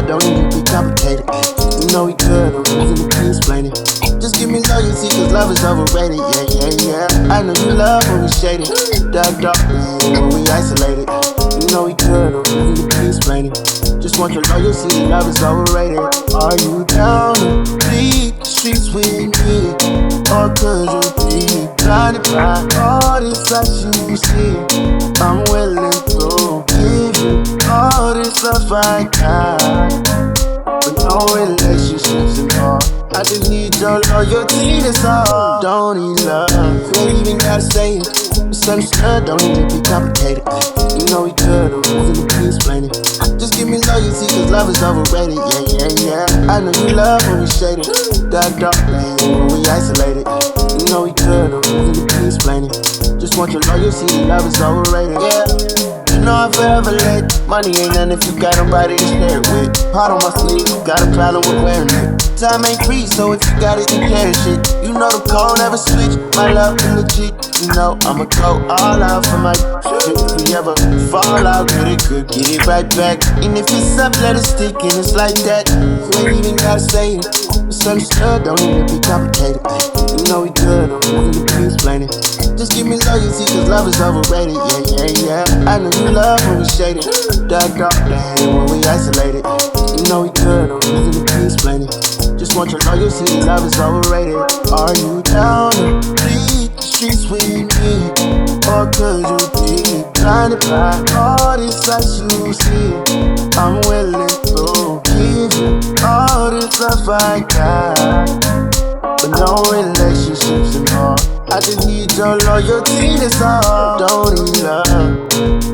don't need to be complicated. You know we good, no reason to be explaining. Just give me loyalty, cause love is overrated. Yeah. I know you love when we shaded. Dark when we isolated. You know we good, no reason to be explaining. Just want your loyalty, love is overrated. Are you down to bleed the streets with me? Or could you be blinded by all this that you see? I'm willing to give you all this love I got, but no relationships involved. I just need your loyalty, that's all. Don't need love, you ain't even gotta say it. Misunderstood, don't need to be complicated. You know we good, no reason to be explaining. Just give me loyalty, cause love is overrated. Yeah. I know you love when we shaded. Dark when we isolated. You know we good, no reason to be explaining. Just want your loyalty, love is overrated. Yeah. You know I'm forever late. Money ain't nothing if you got nobody to share it with. Heart on my sleeve, got a problem with wearing it. Time ain't free, so if you got it, then carry shit. You know the code never switch. My love is legit. You know I'ma go all out for my shit. If we ever fall out, get it good, get it right back. And if it's up, let it stick, and it's like that. You ain't even gotta say it. Misunderstood, don't need to be complicated. You know we good, no reason to be explaining. Just give me loyalty, cause love is overrated. Yeah. I know you love when we shaded. Dark when we isolated. You know we good, no reason to be explaining. Just want your loyalty, love is overrated. Are you down to bleed the streets with me? Or could you be blinded by all this that you see? I'm willing to give you all this love I got, but no relationships involved. I just need your loyalty, that's all. Don't need love.